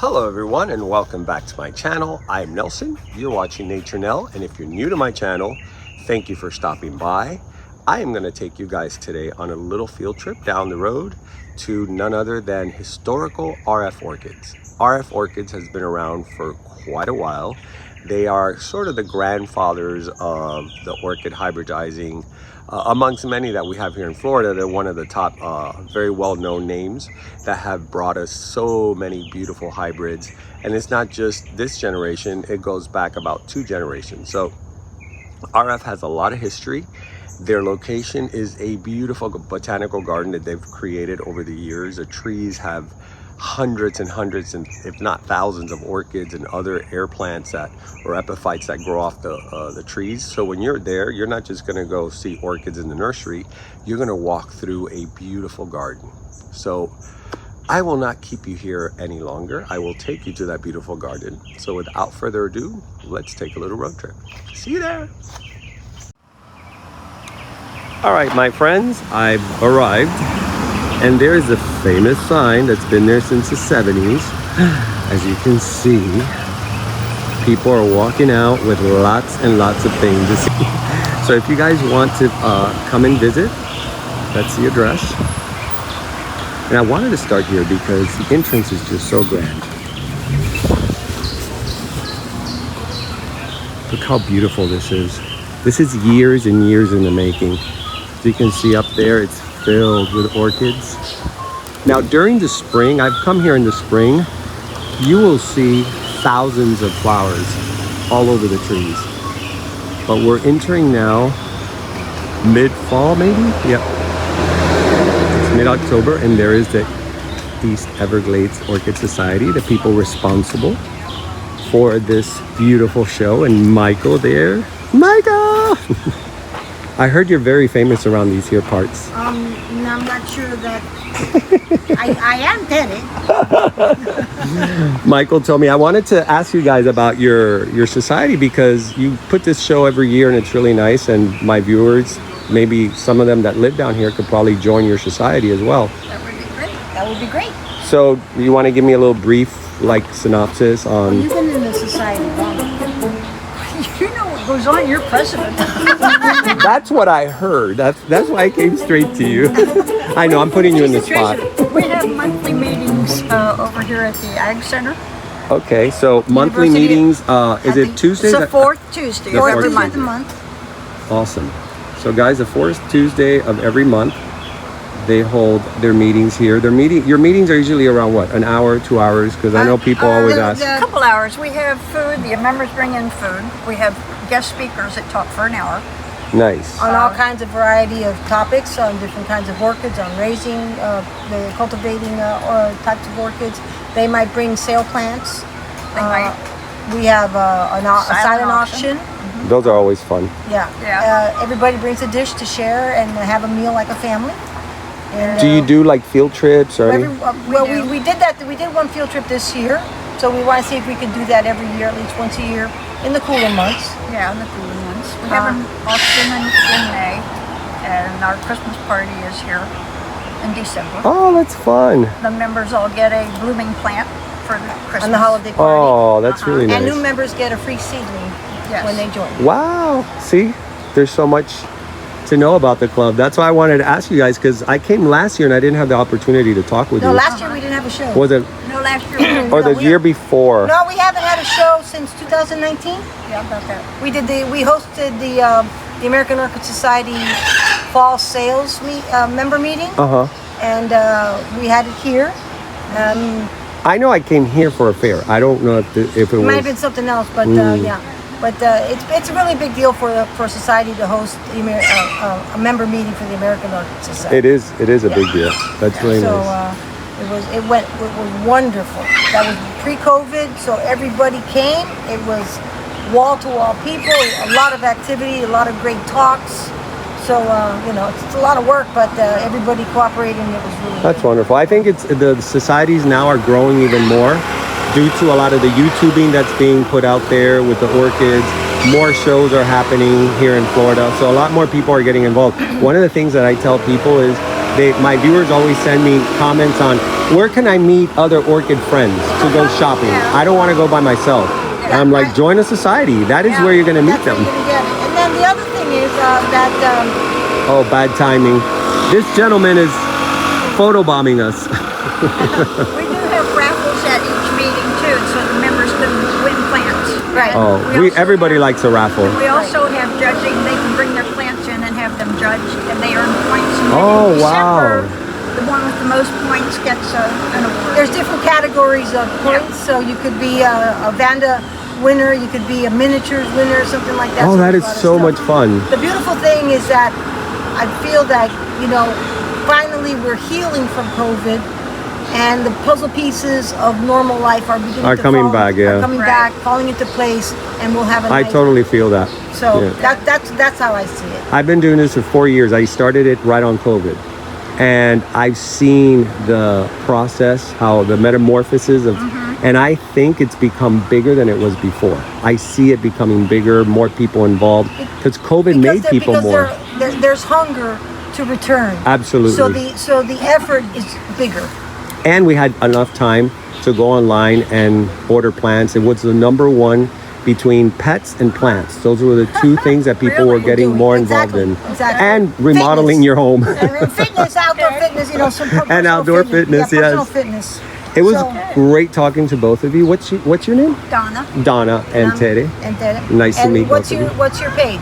Hello everyone and welcome back to my channel. I'm Nelson, you're watching Nature Nell, and if you're new to my channel, thank you for stopping by. I am going to take you guys today on a little field trip down the road to none other than historical RF Orchids. RF Orchids has been around for quite a while. They are sort of the grandfathers of the orchid hybridizing. Amongst many that we have here in Florida, they're one of the top very well-known names that have brought us so many beautiful hybrids. And it's not just this generation, it goes back about 2 generations. So RF has a lot of history. Their location is a beautiful botanical garden that they've created over the years. The trees have hundreds and hundreds, and if not thousands, of orchids and other air plants that or epiphytes that grow off the trees. So when you're there, you're not just going to go see orchids in the nursery, you're going to walk through a beautiful garden. So I will not keep you here any longer. I will take you to that beautiful garden. So without further ado, let's take a little road trip. See you there. All right, my friends, I've arrived. And there's a famous sign that's been there since the 70s. As you can see, people are walking out with lots and lots of things to see. So if you guys want to come and visit, that's the address. And I wanted to start here because the entrance is just so grand. Look how beautiful this is. This is years and years in the making. As you can see up there, it's filled with orchids. Now during the spring, I've come here in the spring, you will see thousands of flowers all over the trees. But we're entering now mid-fall maybe? Yep. It's mid-October and there is the East Everglades Orchid Society, the people responsible for this beautiful show. And Michael there. Michael! I heard you're very famous around these here parts. I'm not sure that I am Teddy. Michael told me. I wanted to ask you guys about your society because you put this show every year and it's really nice, and my viewers, maybe some of them that live down here, could probably join your society as well. That would be great. That would be great. So you want to give me a little brief synopsis on... You've been in the society long. You know what goes on, you're president. That's what I heard. That's why I came straight to you. I know, I'm putting you in the spot. We have monthly meetings over here at the Ag Center. Okay, so monthly meetings, is it Tuesdays? It's the fourth Tuesday of every month. Awesome. So guys, the fourth Tuesday of every month, they hold their meetings here. Your meetings are usually around what, an hour, 2 hours? Because I know people always ask. A couple hours. We have food. The members bring in food. We have guest speakers that talk for an hour. Nice. On all kinds of variety of topics, on different kinds of orchids, on raising, the cultivating types of orchids. They might bring sale plants. They might. We have a silent auction. Mm-hmm. Those are always fun. Yeah. Everybody brings a dish to share and have a meal like a family. And, do you do like field trips or anything? We did that. We did one field trip this year, so we want to see if we can do that every year, at least once a year, in the cooler months. Yeah, in the cooler months. We have an auction in May, and our Christmas party is here in December. Oh, that's fun. The members all get a blooming plant for the Christmas. On the holiday party. Oh, that's really nice. And new members get a free seedling when they join. Wow. See, there's so much to know about the club. That's why I wanted to ask you guys, because I came last year and I didn't have the opportunity to talk with you. No, last year we didn't have a show. Was it? No, last year. Or the year before? No, we haven't had a show since 2019. Yeah, about that. We hosted the American Orchid Society fall sales member meeting. And we had it here. I know I came here for a fair. I don't know if it was. It might have been something else, but yeah. But it's a really big deal for society to host a member meeting for the American Orchid Society. It is a big deal. That's really nice. It was wonderful. That was pre-COVID, so everybody came. It was wall-to-wall people, a lot of activity, a lot of great talks. So it's a lot of work, but everybody cooperated, and it was really. That's wonderful. I think the societies now are growing even more, due to a lot of the YouTubing that's being put out there with the orchids. More shows are happening here in Florida, so a lot more people are getting involved. One of the things that I tell people is my viewers always send me comments on where can I meet other orchid friends to go shopping. I don't want to go by myself. And I'm like, join a society. That is where you're going to meet them. And then the other thing is that... oh, bad timing. This gentleman is photobombing us. We do have raffles at each meeting too, so the members can win plants. Right. Oh, everybody likes a raffle. We also have judging. They can bring their plants in and have them judged, and they earn points. And Oh, in December, wow. the one with the most points gets an award. There's different categories of points, so you could be a Vanda winner, you could be a miniatures winner, something like that. Oh, So that is there's a lot of so stuff. much fun. The beautiful thing is that I feel that, you know, finally we're healing from COVID, and the puzzle pieces of normal life are beginning Are to coming fall- back, yeah. are coming back, falling into place, and we'll have a I nice- totally feel that. So Yeah. that's how I see it. I've been doing this for 4 years. I started it right on COVID. And I've seen the process, how the metamorphosis of, and I think it's become bigger than it was before. I see it becoming bigger, more people involved, because COVID made people more. There's hunger to return. Absolutely. So the effort is bigger. And we had enough time to go online and order plants. It was the number one between pets and plants. Those were the two things that people were getting Doing. more involved Exactly. in. Exactly. And remodeling Fitness. your home. And fitness, outdoor fitness, you know, some personal outdoor fitness, yeah, personal yes. fitness. It was So- great talking to both of you. What's your name? Donna. Donna and Tere. And then, Nice to meet what's both of your you. What's your page?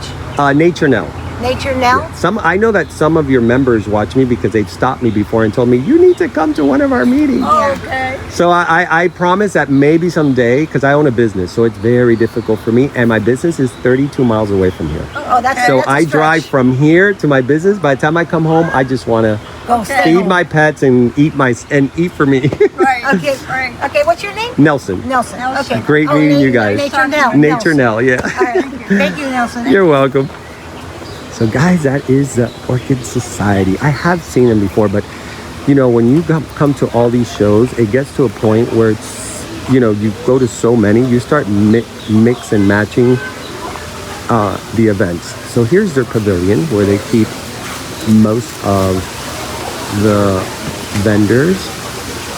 Nature Now. Nature Now. I know that some of your members watch me because they've stopped me before and told me you need to come to one of our meetings. Okay. So I promise that maybe someday, because I own a business, so it's very difficult for me, and my business is 32 miles away from here. Oh, that's So that's a I drive stretch. from here to my business. By the time I come home, I just want to Go stay feed home. my pets and eat for me. Right. Okay. Right. Okay. What's your name? Nelson. Nelson. Okay. Great meeting you guys. Nature Now. Nature Nelson. Nell, yeah. All right. Thank you, Nelson. You're welcome. So guys, that is the Orchid Society. I have seen them before, but you know, when you come to all these shows, it gets to a point where it's, you know, you go to so many, you start mix and matching the events. So here's their pavilion where they keep most of the vendors.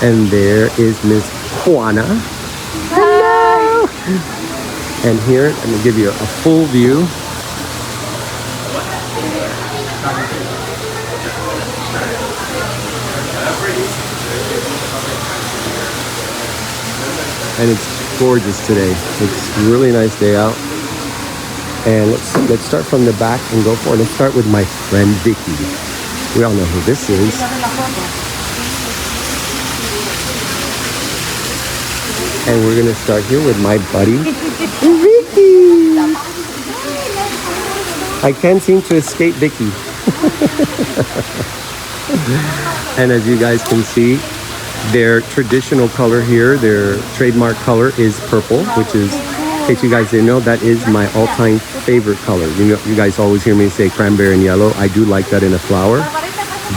And there is Miss Juana. Hello. And here, I'm gonna give you a full view. And it's gorgeous today. It's a really nice day out. And let's start from the back and go for it. Let's start with my friend Vicky. We all know who this is. And we're gonna start here with my buddy Vicky. I can't seem to escape Vicky. And as you guys can see, their traditional color here, their trademark color is purple, which is, in case you guys didn't know, that is my all-time favorite color. You know, you guys always hear me say cranberry and yellow. I do like that in a flower,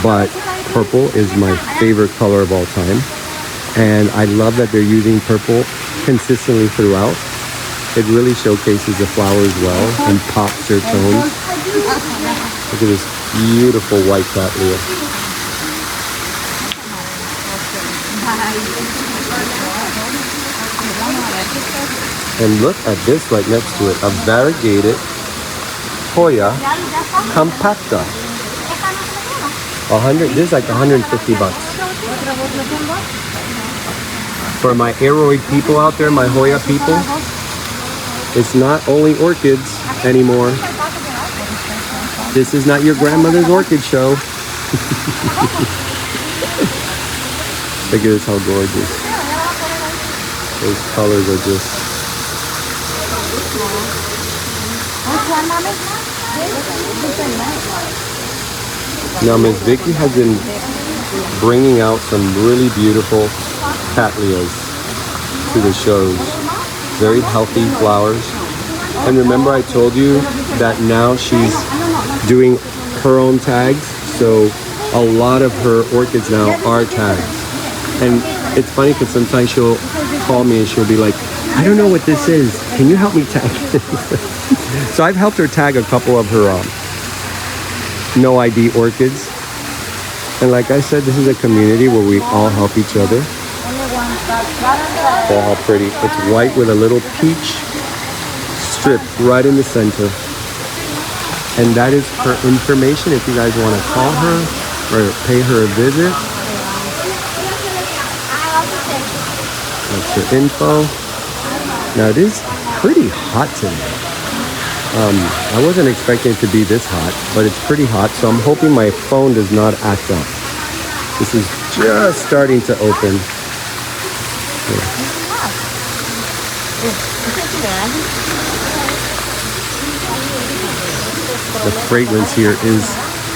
but purple is my favorite color of all time. And I love that they're using purple consistently throughout. It really showcases the flowers well and pops their tones. Look at this beautiful white cattleya. And look at this right next to it, a variegated Hoya compacta. 100. This is like 150 bucks. For my aroid people out there, my Hoya people, it's not only orchids anymore. This is not your grandmother's orchid show. Look at this, how gorgeous. Those colors are just... Now Miss Vicky has been bringing out some really beautiful cattleyas to the shows. Very healthy flowers. And remember I told you that now she's doing her own tags. So a lot of her orchids now are tagged. And it's funny because sometimes she'll call me and she'll be like, I don't know what this is. Can you help me tag this? So I've helped her tag a couple of her no ID orchids. And like I said, this is a community where we all help each other. Oh, how pretty. It's white with a little peach strip right in the center. And that is her information if you guys want to call her or pay her a visit. That's her info. Now it is pretty hot today. I wasn't expecting it to be this hot, but it's pretty hot, so I'm hoping my phone does not act up. This is just starting to open. Here. The fragrance here is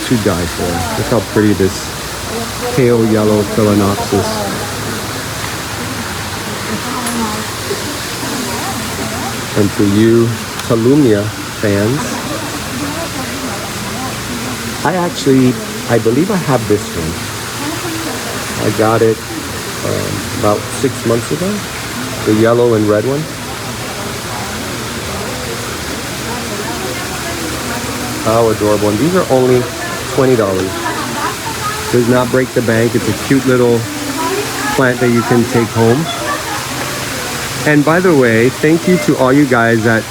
to die for. Look how pretty this pale yellow Phalaenopsis. And for you Kalumnia fans, I believe I have this one. I got it about 6 months ago, the yellow and red one. How adorable. And these are only $20. Does not break the bank. It's a cute little plant that you can take home. And by the way, thank you to all you guys that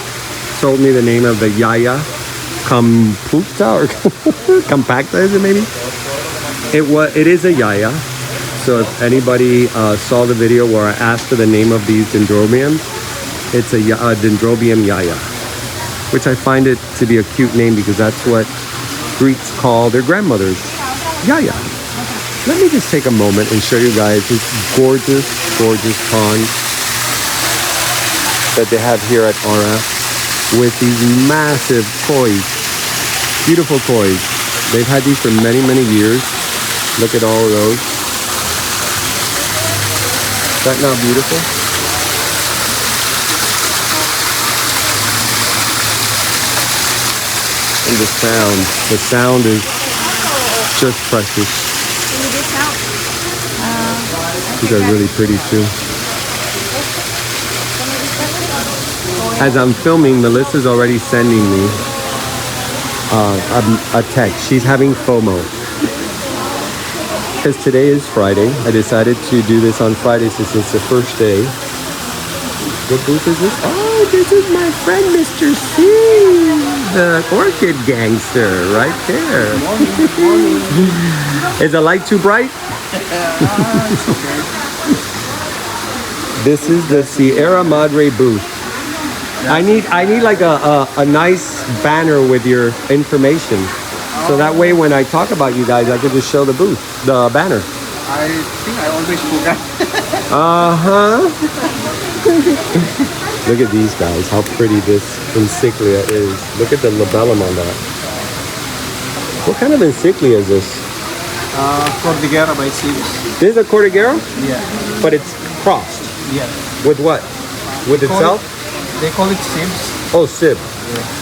told me the name of the Yaya Compacta or Compacta, is it maybe? It is a Yaya. So if anybody saw the video where I asked for the name of these dendrobiums, it's a Dendrobium Yaya, which I find it to be a cute name because that's what Greeks call their grandmothers, Yaya. Let me just take a moment and show you guys this gorgeous, gorgeous pond that they have here at RF with these massive koi, beautiful koi. They've had these for many, many years. Look at all of those. Is that not beautiful? And the sound is just precious. These are really pretty too. As I'm filming, Melissa's already sending me a text. She's having FOMO. Because today is Friday. I decided to do this on Friday since it's the first day. What booth is this? Oh, this is my friend Mr. C, the orchid gangster, right there. Morning. Is the light too bright? It's okay. This is the Sierra Madre booth. I need like a nice banner with your information. So that way when I talk about you guys, I can just show the booth, the banner. I think I always forgot. Look at these guys, how pretty this encyclia is. Look at the labellum on that. What kind of encyclia is this? Cordillera by Sibs. This is a Cordillera? Yeah. But it's crossed. Yeah. With what? With itself? They call it Sibs. Oh, Sib. Yeah.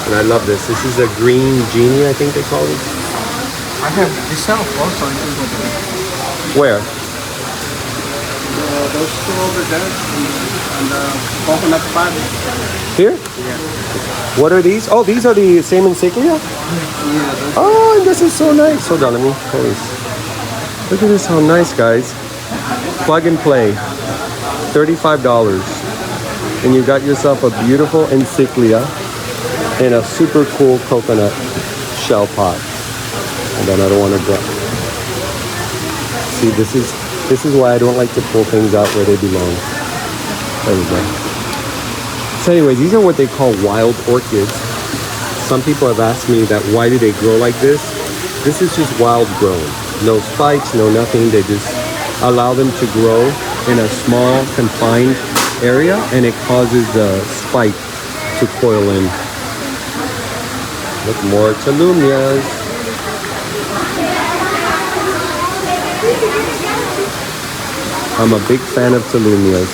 And I love this. This is a green genie, I think they call it. I have this self also. I think Where? those two over there and the coconut pad. Here? Yeah. What are these? Oh, these are the same encyclia? Yeah. Oh, and this is so nice. Hold on, let me pull this. Look at this, how nice, guys. Plug and play. $35. And you got yourself a beautiful encyclia in a super cool coconut shell pot. And then I don't want to drop. See, this is why I don't like to pull things out where they belong. There we go. So anyways, these are what they call wild orchids. Some people have asked me that why do they grow like this? This is just wild grown. No spikes, no nothing. They just allow them to grow in a small confined area and it causes the spike to coil in. Look, more Kalumnias. I'm a big fan of Kalumnias.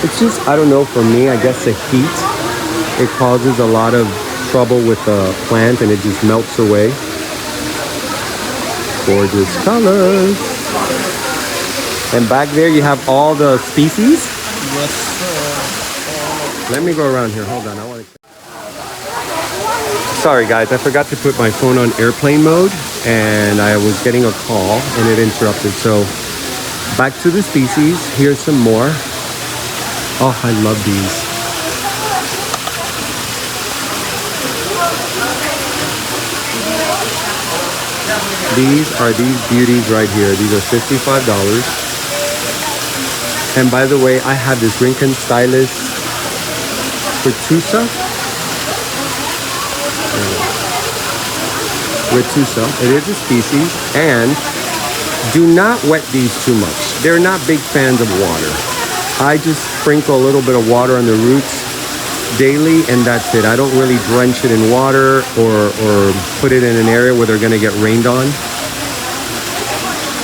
It's just, I don't know, for me, I guess the heat, it causes a lot of trouble with the plant and it just melts away. Gorgeous colors. And back there you have all the species. Yes, sir. Let me go around here. Hold on. I want to. Sorry guys, I forgot to put my phone on airplane mode. and I was getting a call and it interrupted. So back to the species. Here's some more. Oh, I love these. These are these beauties right here. These are $55. And by the way, I have this Rincon Stylus Retusa. Retusa. It is a species, and do not wet these too much. They're not big fans of water. I just sprinkle a little bit of water on the roots daily, and that's it. I don't really drench it in water or put it in an area where they're going to get rained on.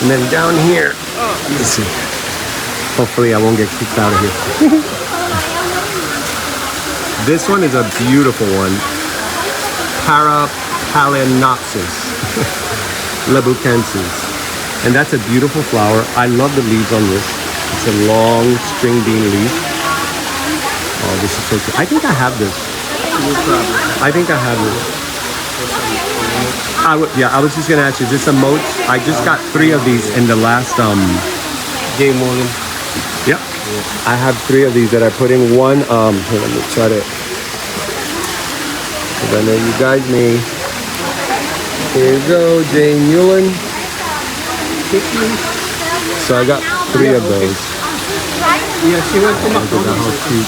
And then down here, let's see. Hopefully I won't get kicked out of here. This one is a beautiful one. Parapalenopsis labucensis. And that's a beautiful flower. I love the leaves on this. It's a long string bean leaf. Oh, this is so cool. I think I have this. I think I have this. I was just gonna ask you, is this a moat? I just got 3 of these in the last Game morning. Yep. I have 3 of these that I put in one. Here, let me try to. Because I know you guys may. Here you go, Jane Mullen. So I got 3 of those. Yeah, she went to Look at that, how cute.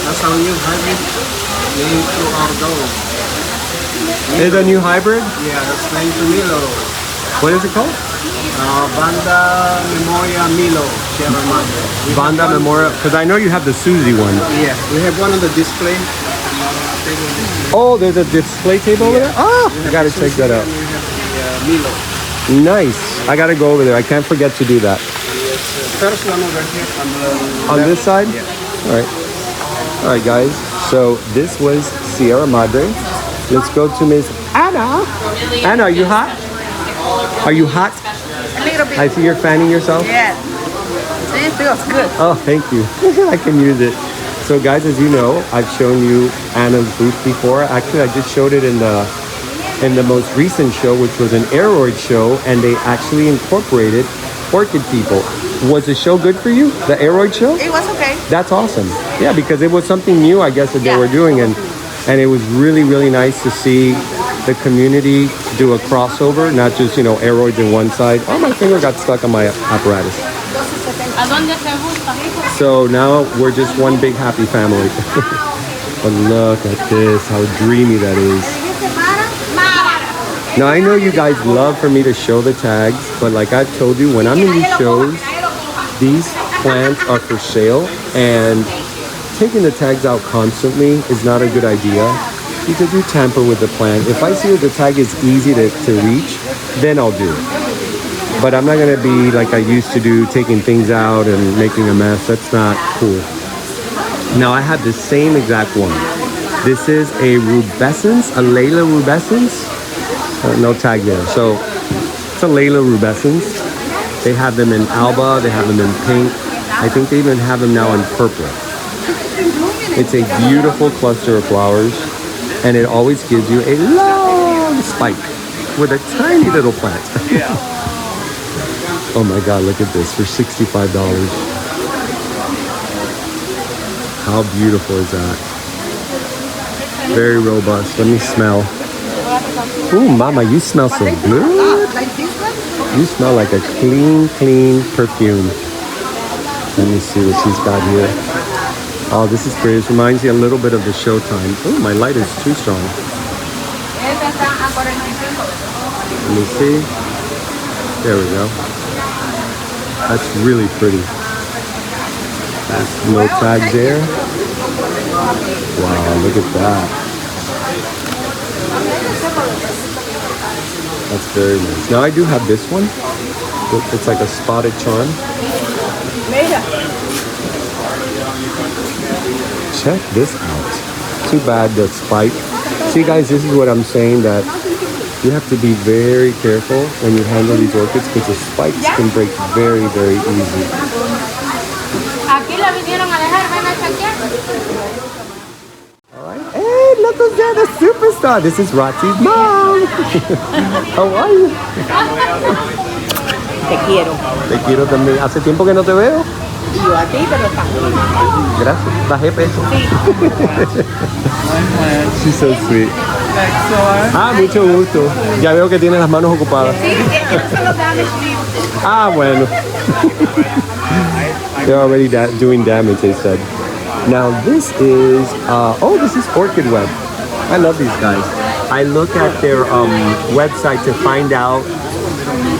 That's how you hybrid named to outdoor. Is it a new hybrid? Yeah, that's named to Milo. What is it called? Banda Memoria Milo, Sierra Madre. Banda Memorial. Because I know you have the Susie one. Yeah, we have one on the display. Oh, there's a display table over there? Oh, I gotta check that out. We have the Milo. Nice. I gotta go over there. I can't forget to do that. First one over here On this side? Yeah. All right. All right, guys. So this was Sierra Madre. Let's go to Miss Anna. Anna, are you hot? Are you hot? A little bit. I see you're fanning yourself. Yeah. See, it feels good. Oh, thank you. I can use it. So guys, as you know, I've shown you Anna's booth before. Actually, I just showed it in the most recent show, which was an Aeroid show, and they actually incorporated orchid people. Was the show good for you? The Aeroid show? It was okay. That's awesome. Yeah, because it was something new, I guess, that they were doing, and it was really, really nice to see the community do a crossover, not just, you know, Aeroids in one side. Oh, my finger got stuck on my apparatus. So now we're just one big happy family. But look at this, how dreamy that is. Now I know you guys love for me to show the tags, but like I've told you, when I'm in these shows, these plants are for sale, and taking the tags out constantly is not a good idea because you tamper with the plant. If I see that the tag is easy to reach, then I'll do it. But I'm not gonna be like I used to do, taking things out and making a mess. That's not cool. Now I have the same exact one. This is a rubescens, a Layla rubescens. No tag there. So it's a Layla rubescens. They have them in alba, they have them in pink. I think they even have them now in purple. It's a beautiful cluster of flowers, and it always gives you a long spike with a tiny little plant. Oh my God, look at this for $65. How beautiful is that? Very robust. Let me smell. Ooh, Mama, you smell so good. You smell like a clean, clean perfume. Let me see what she's got here. Oh, this is pretty. This reminds me a little bit of the Showtime. Oh, my light is too strong. Let me see. There we go. That's really pretty. That's no tag there. Wow, look at that. That's very nice. Now I do have this one. It's like a spotted charm. Check this out. Too bad the spike. See guys, this is what I'm saying, that you have to be very careful when you handle these orchids because the spikes can break very, very easy. All right, and look who's there, the superstar. This is Rotzi's mom. How are you? Te quiero. Te quiero también. Hace tiempo que no te veo. Yo a ti, pero también. Gracias. Bajé peso. She's so sweet. Ah, mucho gusto. Ya veo que tiene las manos ocupadas. Sí, ellos son los damage leaves. Ah, bueno. They're already doing damage, they said. Now this is, this is Orchid Web. I love these guys. I look at their website to find out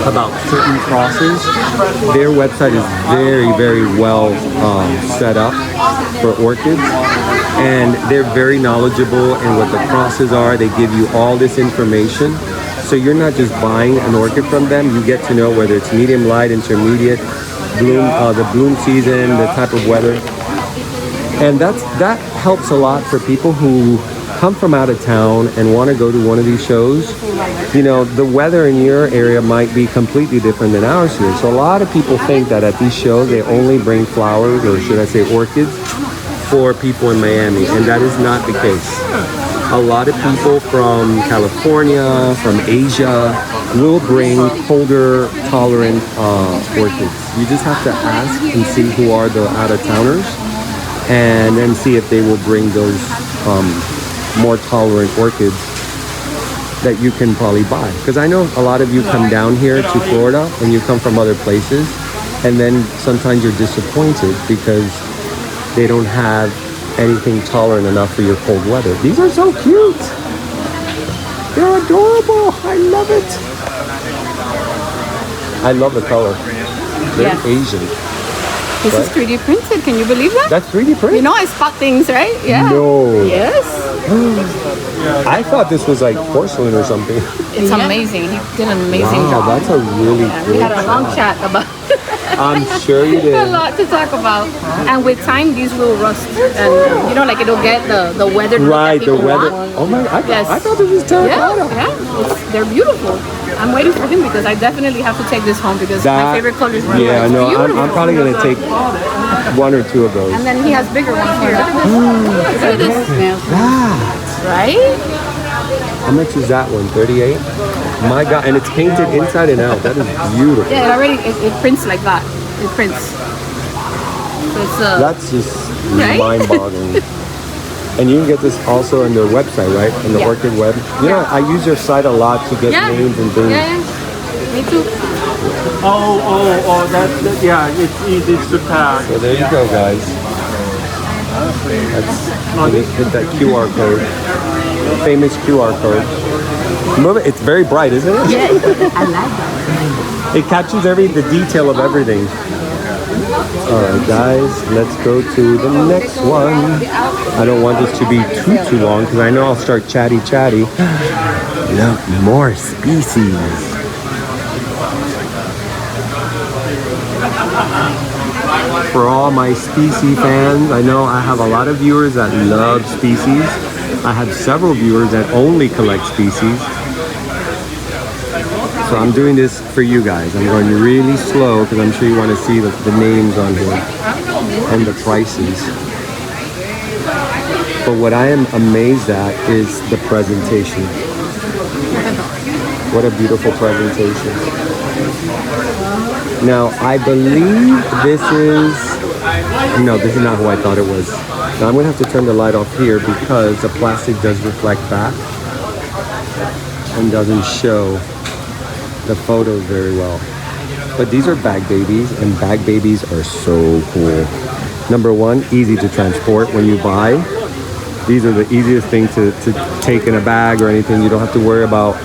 about certain crosses. Their website is very, very well set up for orchids. And they're very knowledgeable in what the crosses are. They give you all this information. So you're not just buying an orchid from them. You get to know whether it's medium light, intermediate, bloom, the bloom season, the type of weather. And that helps a lot for people who come from out of town and want to go to one of these shows. You know, the weather in your area might be completely different than ours here. So a lot of people think that at these shows they only bring flowers, or should I say orchids, for people in Miami, and that is not the case. A lot of people from California, from Asia, will bring colder tolerant orchids. You just have to ask and see who are the out-of-towners, and then see if they will bring those more tolerant orchids that you can probably buy. Because I know a lot of you come down here to Florida and you come from other places, and then sometimes you're disappointed because they don't have anything tolerant enough for your cold weather. These are so cute. They're adorable. I love it. I love the color. Very Asian. This is 3D printed. Can you believe that? That's 3D printed? You know I spot things, right? Yeah. No. Yes. I thought this was like porcelain or something. It's amazing. He did an amazing job. That's a really We good had a long chat about I'm sure you did. a lot to talk about. And with time, these will rust. And, you know, like it'll get the weather. Right, the weather. Want. Oh my, Yes. I thought this was terracotta. Yeah. They're beautiful. I'm waiting for him because I definitely have to take this home because my favorite color is red. Yeah, no, I'm probably going to take one or two of those. And then he has bigger ones here. Look at this. Look at this. That. Right? How much is that one? 38? My God, and it's painted inside and out. That is beautiful. Yeah, it already it prints like that. It prints. So it's That's just right? mind-boggling. And you can get this also on their website, right? On the Orchid Web. You know, I use their site a lot to get names and things. Yeah. Me too. It's easy to pack. So there you go, guys. Hit that QR code. Famous QR code. Move it. It's very bright, isn't it? Yeah, I like that. It captures the detail of everything. All right, guys, let's go to the next one. I don't want this to be too long because I know I'll start chatty. Look, more species. For all my species fans, I know I have a lot of viewers that love species. I have several viewers that only collect species. So I'm doing this for you guys. I'm going really slow because I'm sure you want to see the names on here and the prices. But what I am amazed at is the presentation. What a beautiful presentation. Now, I believe this is not who I thought it was. Now I'm going to have to turn the light off here because the plastic does reflect back and doesn't show the photos very well. But these are bag babies, and bag babies are so cool. Number one, easy to transport when you buy. These are the easiest thing to take in a bag or anything. You don't have to worry about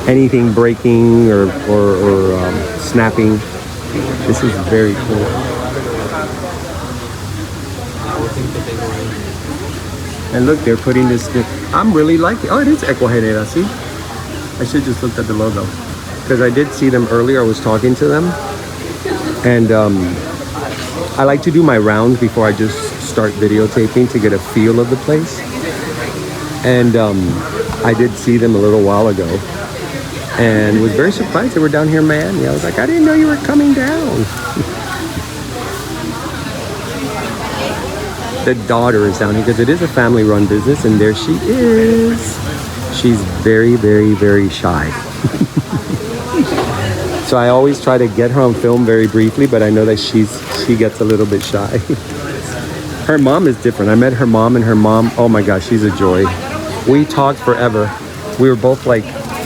anything breaking or snapping. This is very cool. And look, they're putting this. I'm really liking. Oh, it is Ecuagenera. See, I should just looked at the logo because I did see them earlier. I was talking to them, and I like to do my rounds before I just start videotaping to get a feel of the place. And I did see them a little while ago, and was very surprised they were down here in Miami. I was like, I didn't know you were coming down. the daughter is down here because it is a family-run business, and there she is. She's very, very, very shy. So I always try to get her on film very briefly, but I know that she gets a little bit shy. Her mom is different. I met her mom, and her mom, oh my gosh, she's a joy. We talked forever. We were both like,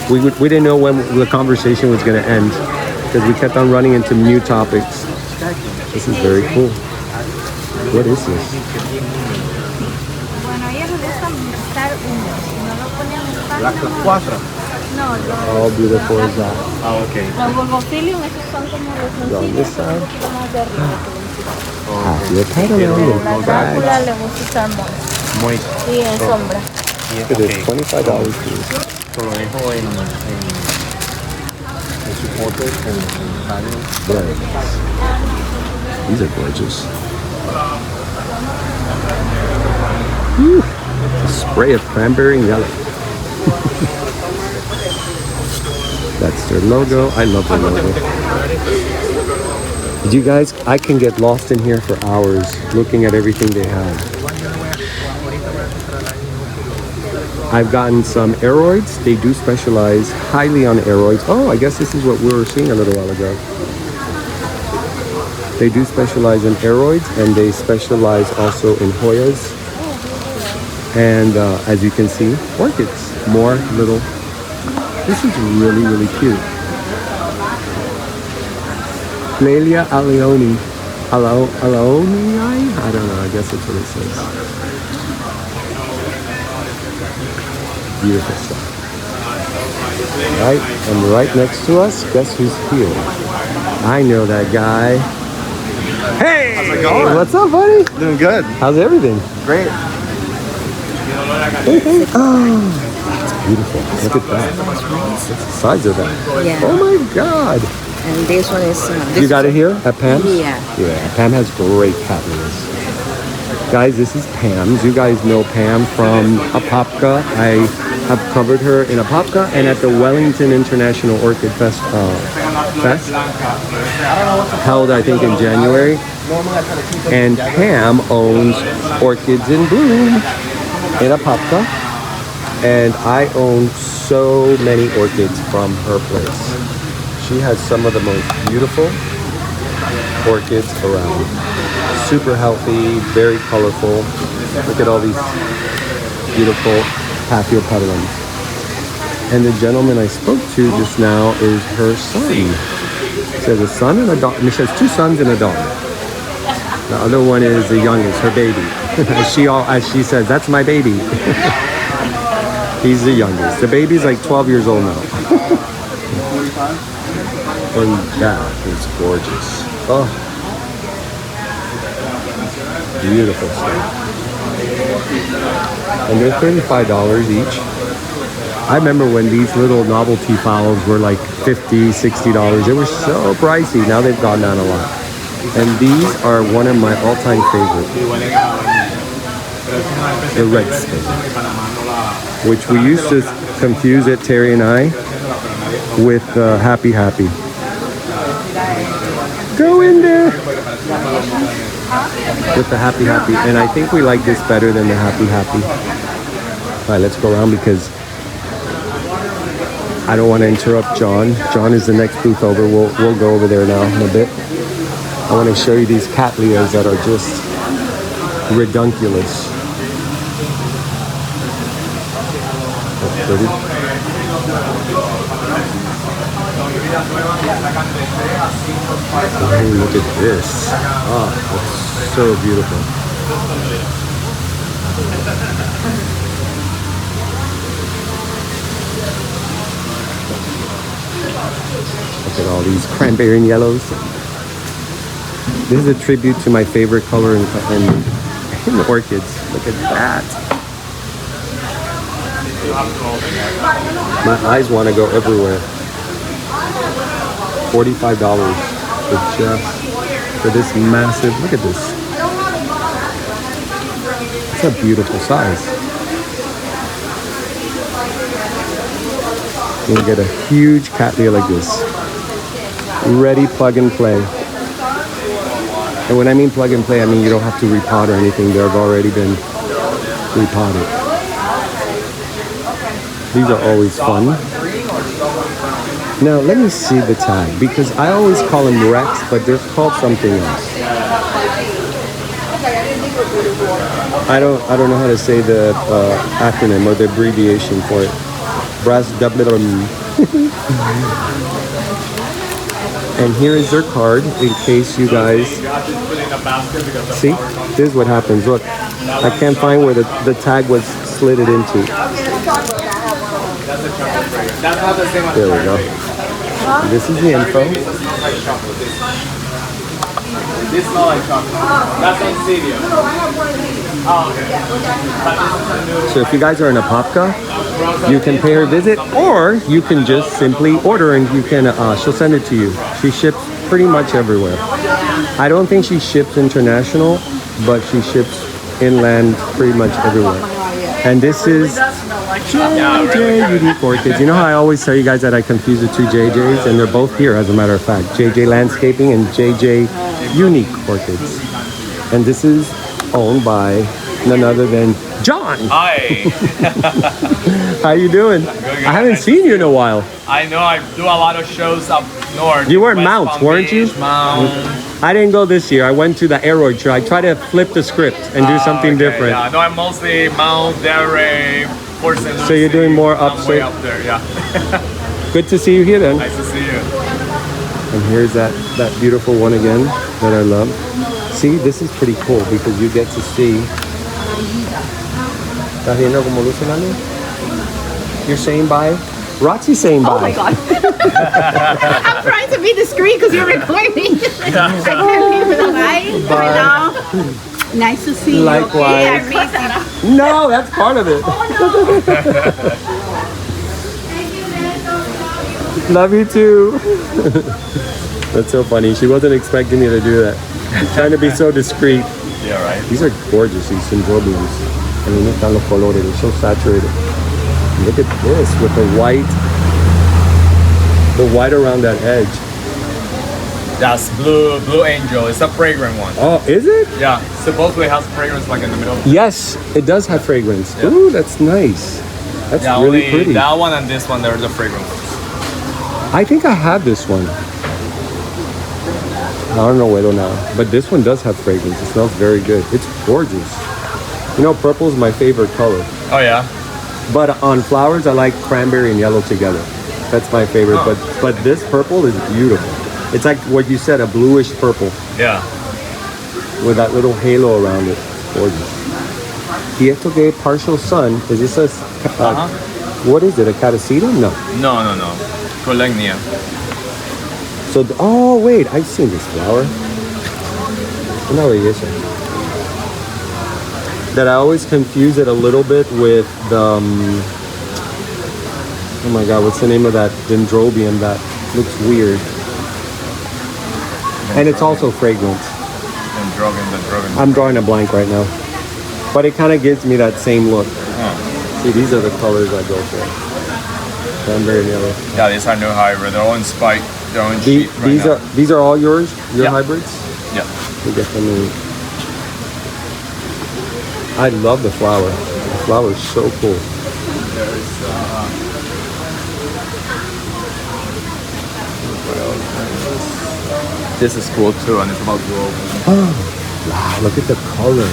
we didn't know when the conversation was going to end because we kept on running into new topics. This is very cool. What is this? How beautiful is that? Ah, okay. Los bulbophyllum, esos son como los On this side? un poquito más de arriba. Your petal on the La drácula le gusta estar Moist. sí, en sombra. Look at this, $25 piece. Lo dejo en su foto con comentarios. Right. These are gorgeous. Whew. A spray of cranberry and yellow. That's their logo. I love their logo. You guys, I can get lost in here for hours looking at everything they have. I've gotten some aeroids. They do specialize highly on aeroids. Oh, I guess this is what we were seeing a little while ago. They do specialize in aeroids, and they specialize also in Hoyas. And as you can see, orchids. More little. This is really, really cute. Lelia Aleoni. Aleoni? I don't know. I guess that's what it says. Beautiful stuff. Right, and right next to us, guess who's here? I know that guy. Hey! How's it going? What's up, buddy? Doing good. How's everything? Great. Hey, hey. Oh, that's beautiful. Look at that. What's the size of that? Yeah. Oh my God. And this one is... You got it here at Pam's? Yeah. Yeah, Pam has great cattlers. Guys, this is Pam's. You guys know Pam from Apopka. I have covered her in Apopka and at the Wellington International Orchid Fest, held I think in January. And Pam owns Orchids in Bloom in Apopka, and I own so many orchids from her place. She has some of the most beautiful orchids around. Super healthy, very colorful. Look at all these beautiful patio petalums. And the gentleman I spoke to just now is her son. She has a son and a daughter. She has two sons and a daughter. The other one is the youngest, her baby. As she says, that's my baby. He's the youngest. The baby's like 12 years old now. And that is gorgeous. Oh, beautiful stuff. And they're $35 each. I remember when these little novelty fowls were like $50, $60. They were so pricey. Now they've gone down a lot. And these are one of my all-time favorites. The red spin, which we used to confuse it, Terry and I, with Happy Happy. Go in there! With the Happy Happy. And I think we like this better than the Happy Happy. All right, let's go around because I don't want to interrupt John. John is the next booth over. We'll go over there now in a bit. I want to show you these cattleyas that are just redunculous. That's pretty. Oh, look at this. Oh, that's so beautiful. Look at all these cranberry and yellows. This is a tribute to my favorite color in orchids. Look at that. My eyes want to go everywhere. $45 for this massive, look at this. It's a beautiful size. You can get a huge cattleya like this. Ready, plug and play. And when I mean plug and play, I mean you don't have to repot or anything. They've already been repotted. These are always fun. Now let me see the tag, because I always call them Rex, but they're called something else. I don't know how to say the acronym or the abbreviation for it. Brass W. And here is their card in case you guys see. This is what happens. Look, I can't find where the tag was slid it into. There we go. This is the info. This smells like chocolate. That's on CD. Oh, okay. So if you guys are in Apopka, you can pay her a visit, or you can just simply order and you can she'll send it to you. She ships pretty much everywhere. I don't think she ships international, but she ships inland pretty much everywhere. And this is JJ Unique Orchids. You know how I always tell you guys that I confuse the two JJs, and they're both here as a matter of fact. JJ Landscaping and JJ Unique Orchids. And this is owned by none other than John. Hi. How you doing? I haven't seen you in a while. I know I do a lot of shows up north. You were in West Mounts, Palm weren't you? Beach, Mount. I didn't go this year. I went to the Aeroid show. I tried to flip the script and do something different. Yeah, no, I'm mostly Mount, Delray, Port St. Lucie. So you're doing more I'm way upstate. up there, yeah. Good to see you here then. Nice to see you. And here's that beautiful one again that I love. See, this is pretty cool because you get to see. ¿Estás viendo cómo luce, Nani? You're saying bye? Roxy's saying bye. Oh my god. I'm trying to be discreet because you're recording. I can't leave it alive right now. Nice to see you. Likewise. Okay, I miss you. No, that's part of it. Love you too. That's so funny. She wasn't expecting me to do that. Trying to be so discreet. Yeah, right. These are gorgeous, these Syndrobiums. I mean, están los colores. They're so saturated. Look at this with the white around that edge. That's Blue Angel. It's a fragrant one. Oh, is it? Yeah, supposedly has fragrance like in the middle. Yes, it does have fragrance. Yeah. Ooh, that's nice. That's Yeah, really only pretty. that one and this one, they're the fragrant ones. I think I have this one. I don't know whether now, but this one does have fragrance. It smells very good. It's gorgeous. You know, purple is my favorite color. Oh, yeah? But on flowers, I like cranberry and yellow together. That's my favorite. Oh. But this purple is beautiful. It's like what you said, a bluish purple Yeah. with that little halo around it. Gorgeous. Y esto que partial sun, is this a, what is it, a Catasetum? No. No. Collegnia. So, oh wait, I've seen this flower. Una belleza. That I always confuse it a little bit with the, oh my God, what's the name of that dendrobium that looks weird? And it's also fragrant. Dendrobium. I'm drawing a blank right now. But it kind of gives me that same look. See, these are the colors I go for. Cranberry and yellow. Yeah, these are new hybrid. They're all in spike. They're all in sheet right now. These are all yours? Your Yeah. hybrids? Yeah. We get them in. I love the flower. The flower is so cool. There's this is cool too, and it's about to open. Oh, wow, look at the color.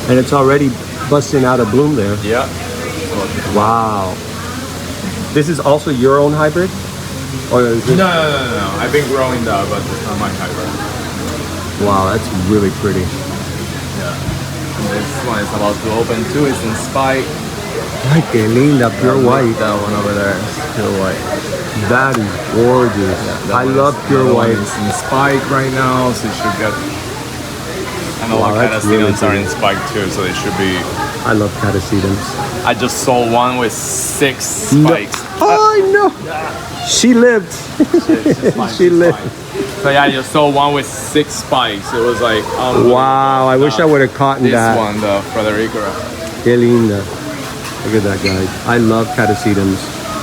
And it's already busting out a bloom there. Yeah. Wow. This is also your own hybrid? Or is it? No. I've been growing that, but it's not my hybrid. Wow, that's really pretty. Yeah. And this one is about to open too. It's in spike. Ay, qué linda, pure white. That one over there is pure white. That is gorgeous. That I one love is- pure that one white. is in spike right now, so you should get. And all Wow, the that's really Catasetums are in pretty. spike too, so they should be. I love Catasetums. I just sold one with 6 spikes. Oh, no. She lived. She lived. So yeah, I just sold one with 6 spikes. It was like Wow, I wish I would have caught this that. one, the Frederica. Qué linda. Look at that, guys. I love Catasetums.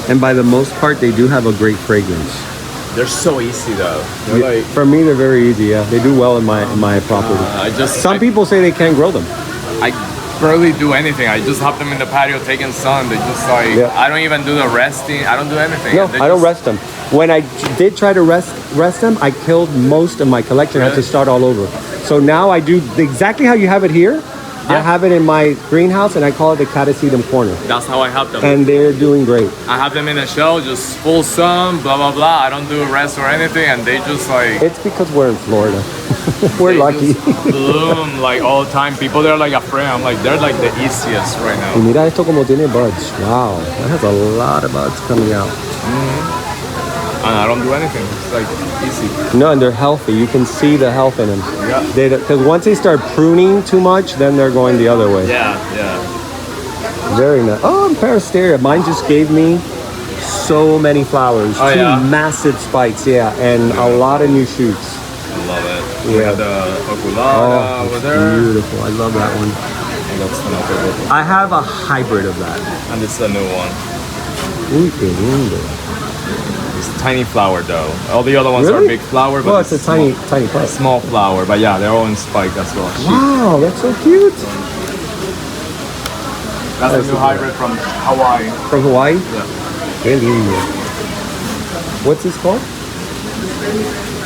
And by the most part, they do have a great fragrance. They're so easy though. They're like For me, they're very easy. Yeah, they do well in my property. Some people say they can't grow them. I barely do anything. I just have them in the patio taking sun. They just like I don't even do the resting. I don't do anything. No, I don't rest them. When I did try to rest them, I killed most of my collection. I had to start all over. So now I do exactly how you have it here. I have it in my greenhouse, and I call it the Catasetum corner. That's how I have them. And they're doing great. I have them in a shell, just full sun, blah blah blah. I don't do rest or anything, and they just like. It's because we're in Florida. We're lucky. Bloom like all the time. People they're like afraid. I'm like they're like the easiest right now. Y mira esto como tiene buds. Wow, that has a lot of buds coming out. And I don't do anything. It's like easy. No, and they're healthy. You can see the health in them. Yeah. Because once they start pruning too much, then they're going the other way. Yeah. Very nice. Oh, Peristeria. Mine just gave me so many flowers. Two massive spikes, and a lot of new shoots. I love it. Yeah. We have the Oculata over there. Beautiful. I love that one. And that's the favorite. I have a hybrid of that. And this is a new one. Uy, qué lindo. It's a tiny flower though. All the other ones are big flower, but well, it's a tiny plant. Small flower, but yeah, they're all in spike as well. Wow, that's so cute. That's a new hybrid from Hawaii. From Hawaii? Yeah. Qué lindo. What's this called?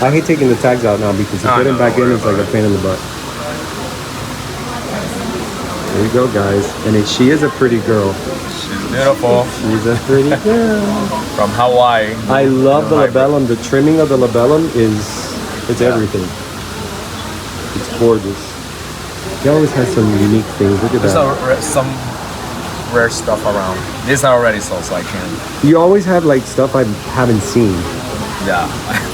I hate taking the tags out now because you put them back in, it's like a pain in the butt. There you go, guys. And she is a pretty girl. She's beautiful. She's a pretty girl. From Hawaii. I love the labellum. The trimming of the labellum it's everything. It's gorgeous. He always has some unique things. Look at that. There's some rare stuff around. These are already sold, so I can't. You always have like stuff I haven't seen. Yeah.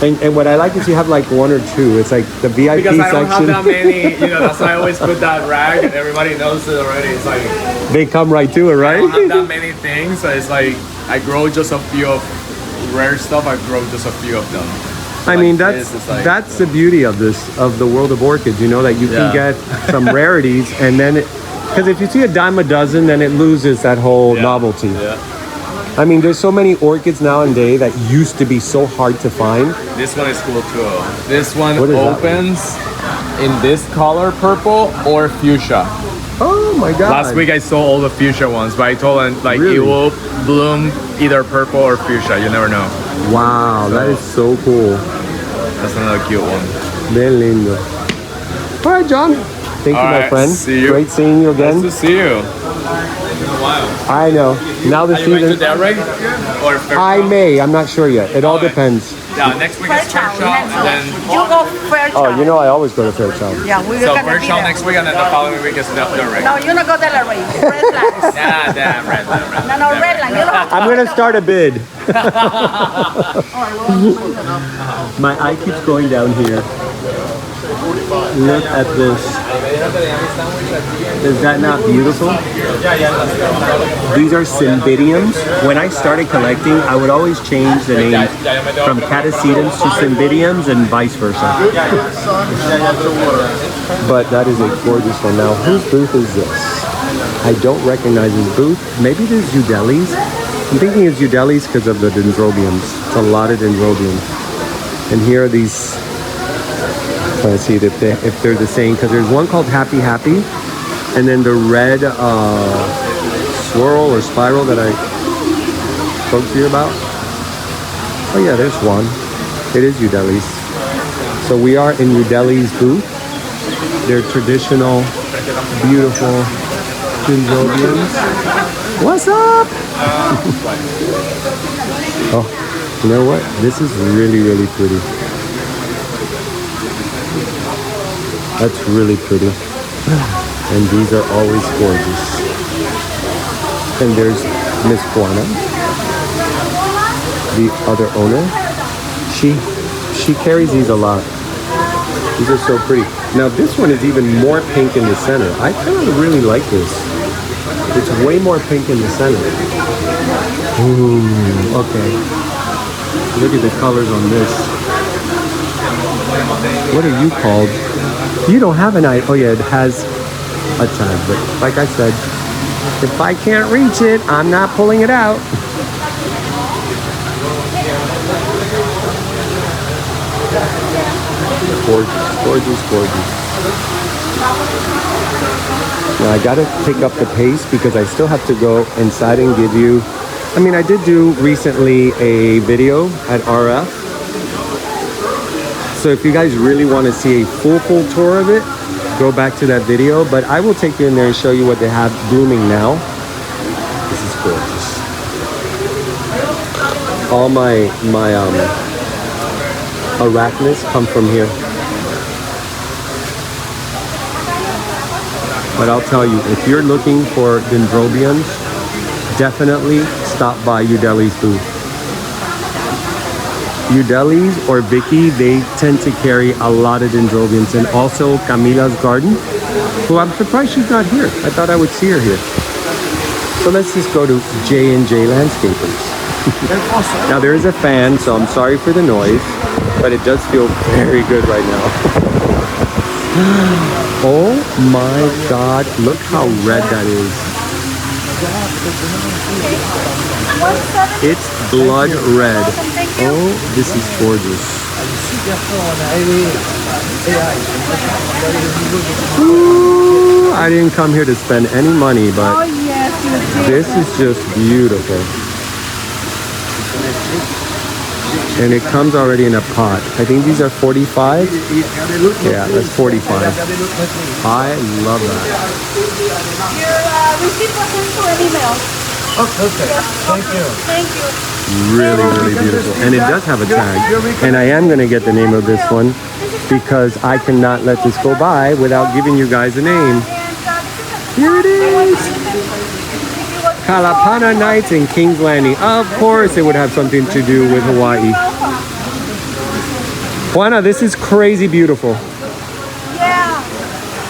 And what I like is you have like one or two. It's like the VIP because I don't section. have that many, that's why I always put that rag and everybody knows it already. It's like they come right to it, right? I don't have that many things, so it's like I grow just a few of rare stuff. I grow just a few of them. I mean that's the beauty of the world of orchids. You know that you can get some rarities, and then because if you see a dime a dozen, then it loses that whole novelty. Yeah. I mean, there's so many orchids nowadays that used to be so hard to find. This one is cool too. This one opens in this color, purple or fuchsia. Oh my god. Last week I saw all the fuchsia ones, but I told them like it will bloom either purple or fuchsia. You never know. Wow, that is so cool. That's another cute one. Bien lindo. All right, John. Thank you, my friend. See you. Great seeing you again. Nice to see you. I know. Now the season. I may. I'm not sure yet. It all depends. Yeah, next week is Fairchild, and then You go Fairchild. Oh, you know I always go to Fairchild. Yeah, we're so gonna be Fairchild there. next week, and then the following week is Del Rey. No, you don't go Del Rey. Redlands. Yeah, damn, Redlands. No, Redlands. You don't I'm gonna start a bid. My eye keeps going down here. Look at this. Is that not beautiful? These are cymbidiums. When I started collecting, I would always change the name from Catasetums to cymbidiums and vice versa. But that is a gorgeous one. Now, whose booth is this? I don't recognize his booth. Maybe it is Udeli's. I'm thinking it's Udeli's because of the dendrobiums. It's a lot of dendrobiums. And here are these. Trying to see if they're the same, because there's one called Happy Happy, and then the red swirl or spiral that I spoke to you about. Oh yeah, there's one. It is Udeli's. So we are in Udeli's booth. They're traditional, beautiful dendrobiums. What's up? Oh, you know what? This is really, really pretty. That's really pretty. And these are always gorgeous. And there's Miss Juana, the other owner. She carries these a lot. These are so pretty. Now this one is even more pink in the center. I kind of really like this. It's way more pink in the center. Ooh, okay. Look at the colors on this. What are you called? You don't have an eye. Oh yeah, it has a tag, but like I said, if I can't reach it, I'm not pulling it out. gorgeous, gorgeous, gorgeous. Now I gotta pick up the pace because I still have to go inside and give you, I mean, I did do recently a video at RF. So if you guys really want to see a full tour of it, go back to that video. But I will take you in there and show you what they have blooming now. This is gorgeous. All my arachnids come from here. But I'll tell you, if you're looking for dendrobiums, definitely stop by Udeli's booth. Udeli's or Vicky, they tend to carry a lot of dendrobiums, and also Camila's garden, who I'm surprised she's not here. I thought I would see her here. So let's just go to J&J Landscapers. Now there is a fan, so I'm sorry for the noise, but it does feel very good right now. Oh my God, look how red that is. It's blood red. Oh, this is gorgeous. Ooh, I didn't come here to spend any money, but this is just beautiful. And it comes already in a pot. I think these are 45. Yeah, that's 45. I love that. Your receipt was sent to an email. Oh, perfect. Thank you. Thank you. Really, really beautiful. And it does have a tag. And I am going to get the name of this one because I cannot let this go by without giving you guys a name. Here it is. Kalapana Nights in King's Landing. Of course it would have something to do with Hawaii. Juana, this is crazy beautiful. Yeah,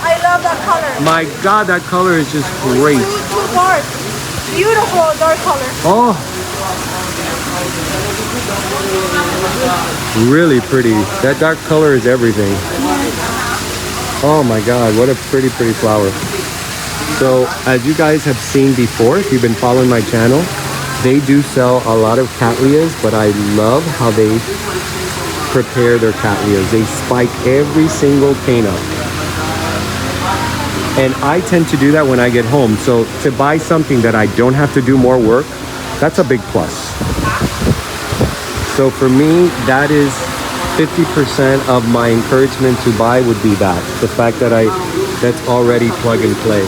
I love that color. My God, that color is just great. Too dark. Beautiful dark color. Oh, really pretty. That dark color is everything. Oh my God, what a pretty, pretty flower. So as you guys have seen before, if you've been following my channel, they do sell a lot of cattleyas, but I love how they prepare their cattleyas. They spike every single cane up. And I tend to do that when I get home. So to buy something that I don't have to do more work, that's a big plus. So for me, that is 50% of my encouragement to buy would be that. The fact that that's already plug and play.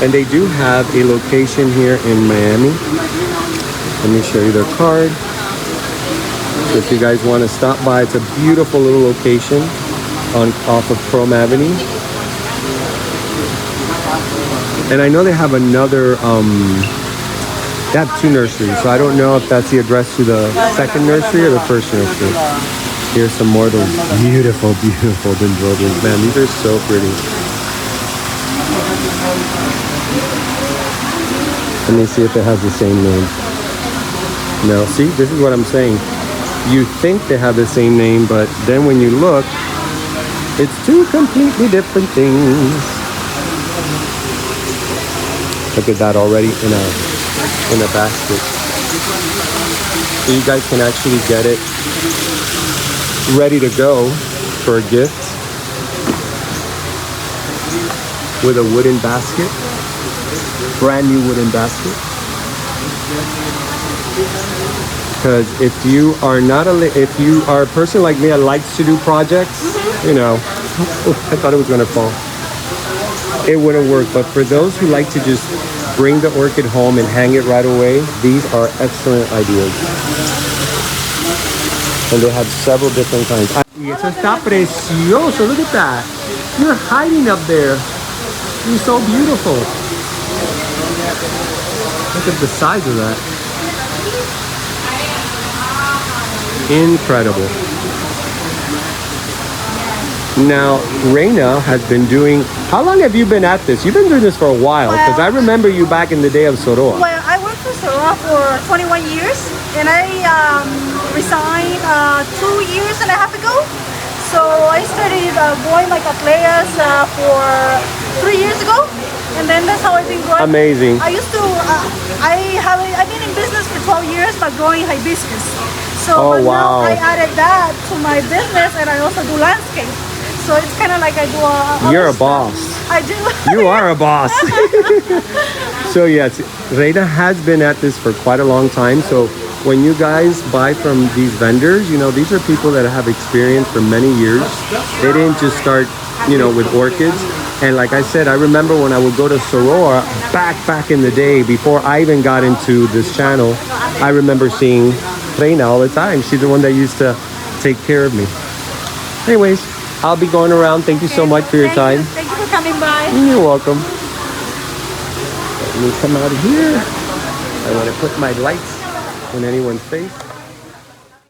And they do have a location here in Miami. Let me show you their card. So if you guys want to stop by, it's a beautiful little location off of Chrome Avenue. And I know they have another, they have two nurseries. So I don't know if that's the address to the second nursery or the first nursery. Here's some more of those beautiful, beautiful dendrobiums. Man, these are so pretty. Let me see if it has the same name. No, see, this is what I'm saying. You think they have the same name, but then when you look, it's two completely different things. Look at that already in a basket. So you guys can actually get it ready to go for a gift with a wooden basket. Brand new wooden basket. Because if you are a person like me that likes to do projects, you know, I thought it was gonna fall. It wouldn't work. But for those who like to just bring the orchid home and hang it right away, these are excellent ideas. And they have several different kinds. Eso está precioso. Look at that. You're hiding up there. You're so beautiful. Look at the size of that. Incredible. Now, Reina has been doing, how long have you been at this? You've been doing this for a while, because I remember you back in the day of Soroa. Well, I worked for Soroa for 21 years, and I resigned 2.5 years ago. So I started growing my cattleyas for 3 years ago. and then that's how I've been growing. Amazing. I used to, I've been in business for 12 years, but growing hibiscus. So Oh, but wow. now I added that to my business, and I also do landscape. So it's kind of like I do a. You're a boss. I do. You are a boss. So yes, Reina has been at this for quite a long time. So when you guys buy from these vendors, you know, these are people that have experience for many years. They didn't just start, you know, with orchids. And like I said, I remember when I would go to Sorora back in the day, before I even got into this channel, I remember seeing Reina all the time. She's the one that used to take care of me. Anyways, I'll be going around. Thank you so much for your time. Thank you for coming by. You're welcome. Let me come out of here. I want to put my lights on anyone's face.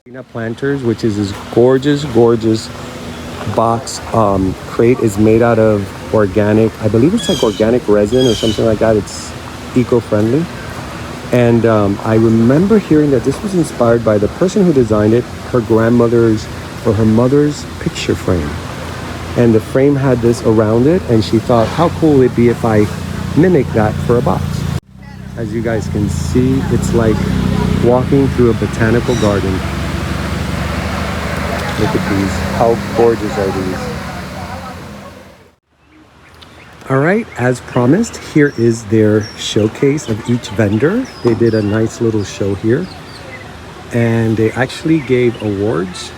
Peanut planters, which is this gorgeous box crate, is made out of organic, I believe it's like organic resin or something like that. It's eco-friendly. And I remember hearing that this was inspired by the person who designed it, her grandmother's or her mother's picture frame. And the frame had this around it, and she thought, how cool would it be if I mimic that for a box? As you guys can see, it's like walking through a botanical garden. Look at these. How gorgeous are these? All right, as promised, here is their showcase of each vendor. They did a nice little show here, and they actually gave awards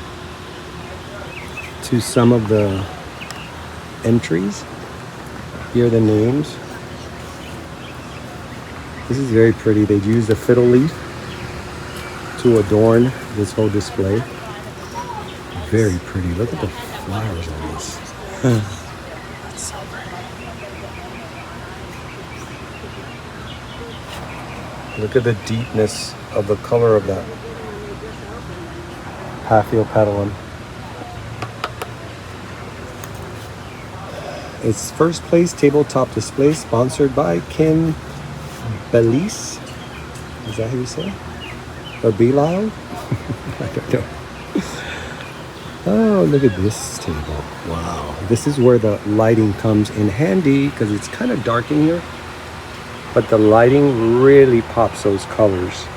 to some of the entries. Here are the names. This is very pretty. They've used a fiddle leaf to adorn this whole display. Very pretty. Look at the flowers on this. That's so pretty. Look at the deepness of the color of that Paphiopedilum. It's first place tabletop display sponsored by Kim Belize. Is that how you say it? Or Belial? I don't know. Oh, look at this table. Wow. This is where the lighting comes in handy because it's kind of dark in here. But the lighting really pops those colors.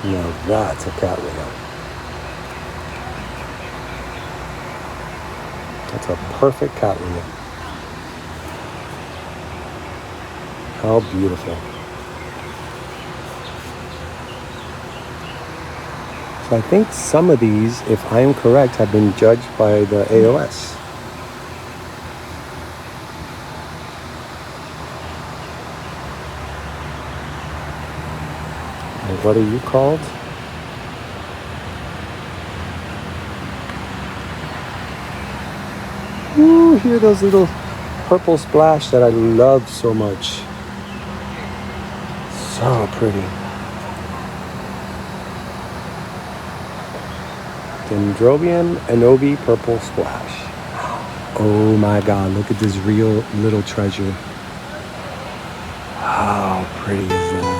Now that's a Cattleya. That's a perfect Cattleya. How beautiful. So I think some of these, if I am correct, have been judged by the EEOS. And what are you called? Ooh, hear those little purple splash that I love so much. So pretty. Dendrobium Anobi Purple Splash. Oh my God, look at this real little treasure. How pretty is that?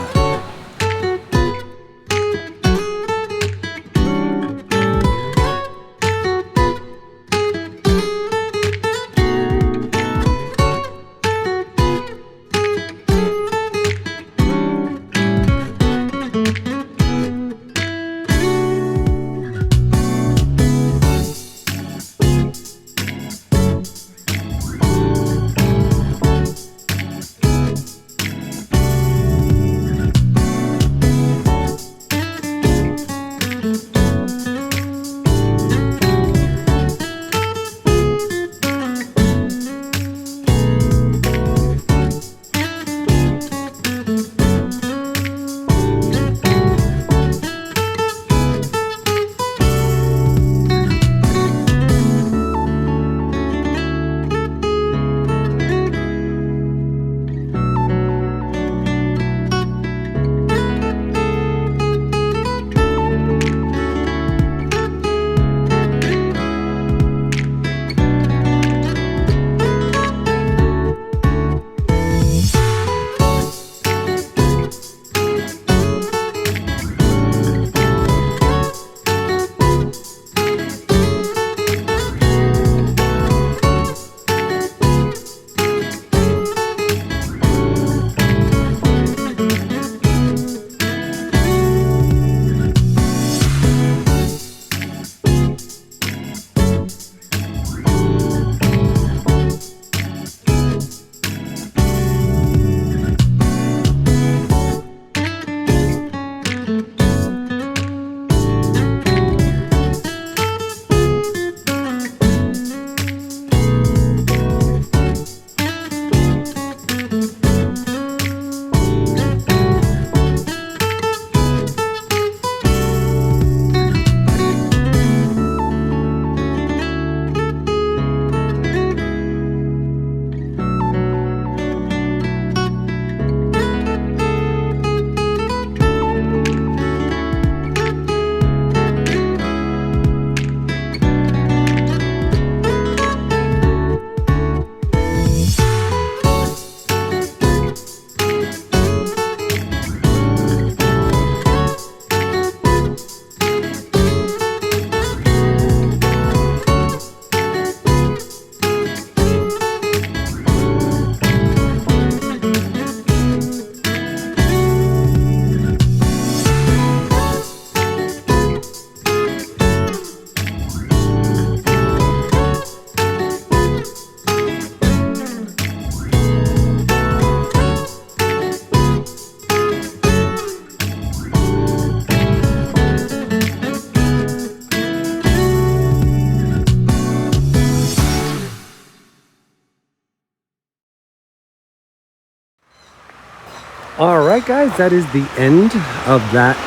All right, guys, that is the end of that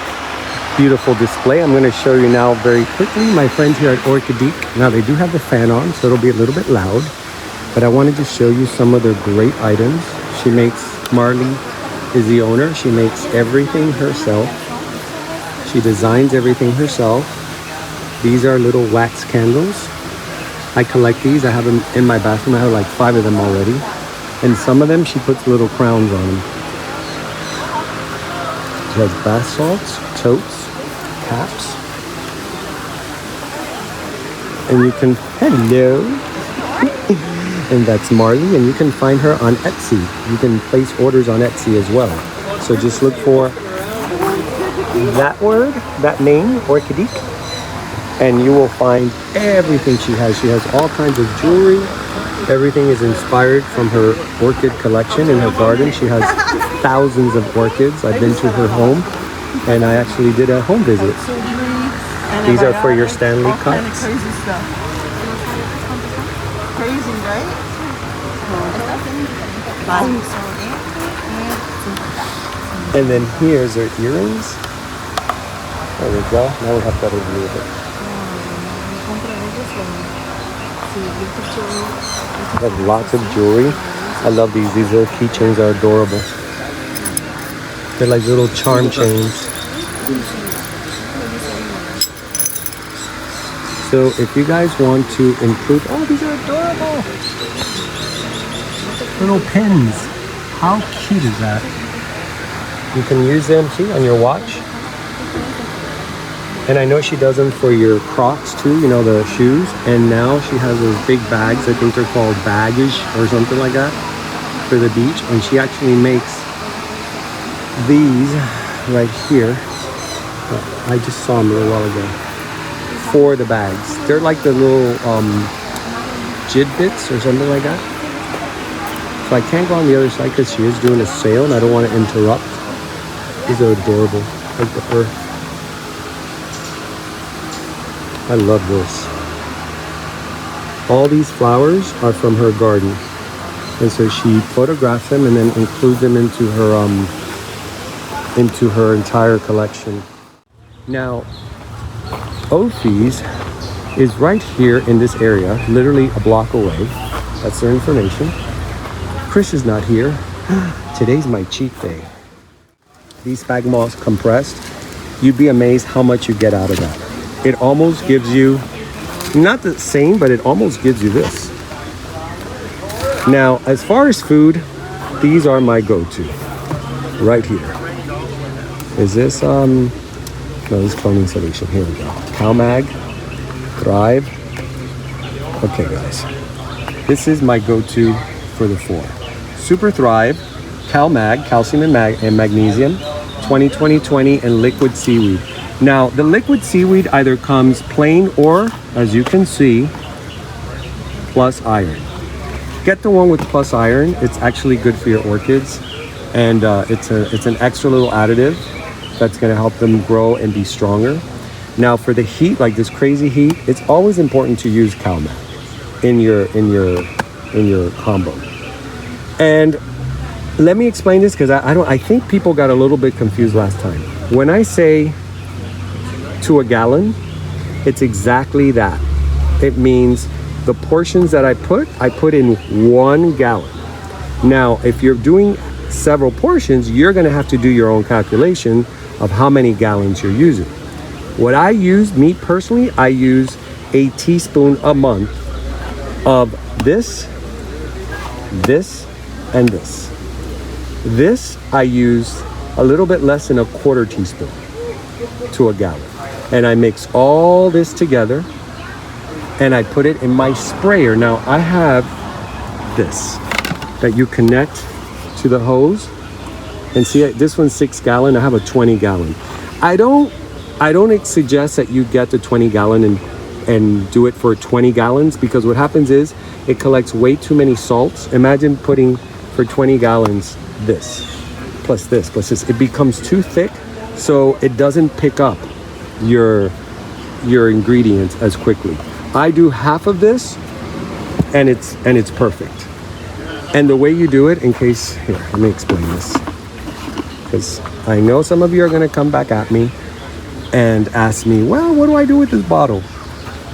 beautiful display. I'm going to show you now very quickly my friends here at Orchid. Now, they do have the fan on, so it'll be a little bit loud, but I wanted to show you some of their great items. She makes, Marley is the owner. She makes everything herself. She designs everything herself. These are little wax candles. I collect these. I have them in my bathroom. I have like 5 of them already. And some of them, she puts little crowns on them. She has bath salts, totes, caps. And you can, hello. And that's Marley, and you can find her on Etsy. You can place orders on Etsy as well. So just look for that word, that name, Orchid, and you will find everything she has. She has all kinds of jewelry. Everything is inspired from her orchid collection in her garden. She has thousands of orchids. I've been to her home, and I actually did a home visit. These are for your Stanley cups. Crazy stuff. Crazy, right? And then here's her earrings. There we go. Now we have better view of it. I have lots of jewelry. I love these. These little keychains are adorable. They're like little charm chains. So if you guys want to include, oh, these are adorable. Little pins. How cute is that? You can use them too on your watch. And I know she does them for your Crocs too, you know, the shoes. And now she has those big bags, I think they're called baggage or something like that, for the beach. And she actually makes these right here. I just saw them a little while ago. For the bags. They're like the little jid bits or something like that. So I can't go on the other side because she is doing a sale and I don't want to interrupt. These are adorable. Like the earth. I love this. All these flowers are from her garden. And so she photographs them and then includes them into her entire collection. Now, Ophies is right here in this area, literally a block away. That's their information. Chris is not here. Today's my cheat day. These spag moss compressed, you'd be amazed how much you get out of that. It almost gives you, not the same, but it almost gives you this. Now, as far as food, these are my go-to. Right here. Is this, no, this is cloning solution. Here we go. CalMag, Thrive. Okay, guys. This is my go-to for the 4. Super Thrive, CalMag, calcium and magnesium, 20-20-20, and liquid seaweed. Now, the liquid seaweed either comes plain or, as you can see, plus iron. Get the one with plus iron. It's actually good for your orchids. And it's an extra little additive that's going to help them grow and be stronger. Now, for the heat, like this crazy heat, it's always important to use CalMag in your combo. And let me explain this because I think people got a little bit confused last time. When I say to a gallon, it's exactly that. It means the portions that I put in 1 gallon. Now, if you're doing several portions, you're going to have to do your own calculation of how many gallons you're using. What I use, me personally, I use a teaspoon a month of this, and this. This I use a little bit less than a 1/4 teaspoon to a gallon. And I mix all this together and I put it in my sprayer. Now I have this that you connect to the hose, and see, this one's 6 gallon. I have a 20 gallon. I don't suggest that you get the 20 gallon and do it for 20 gallons, because what happens is it collects way too many salts. Imagine putting for 20 gallons this plus this plus this. It becomes too thick, so it doesn't pick up your ingredients as quickly. I do half of this and it's perfect. And the way you do it, in case, here, let me explain this. because I know some of you are going to come back at me and ask me, well, what do I do with this bottle?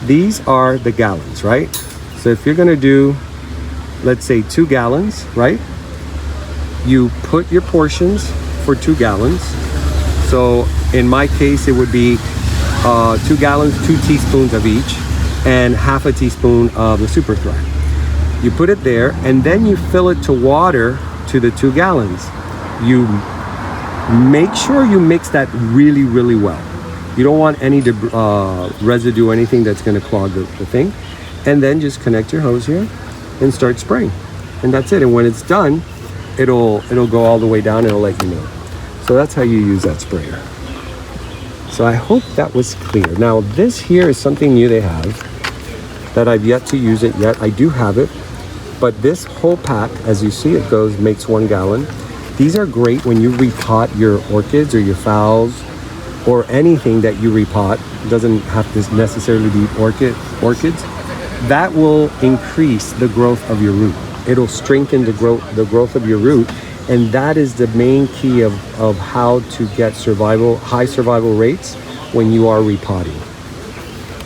These are the gallons, right? So if you're going to do, let's say 2 gallons, right? You put your portions for 2 gallons. So in my case, it would be 2 gallons, 2 teaspoons of each, and half a teaspoon of the super dry. You put it there, and then you fill it to water to the 2 gallons. You make sure you mix that really, really well. You don't want any residue or anything that's going to clog the thing. And then just connect your hose here and start spraying. And that's it. And when it's done, it'll go all the way down. It'll let you know. So that's how you use that sprayer. So I hope that was clear. Now this here is something new they have that I've yet to use it yet. I do have it, but this whole pack, as you see, it makes 1 gallon. These are great when you repot your orchids or your phals or anything that you repot. It doesn't have to necessarily be orchids. That will increase the growth of your root. It'll strengthen the growth of your root, and that is the main key of how to get high survival rates when you are repotting.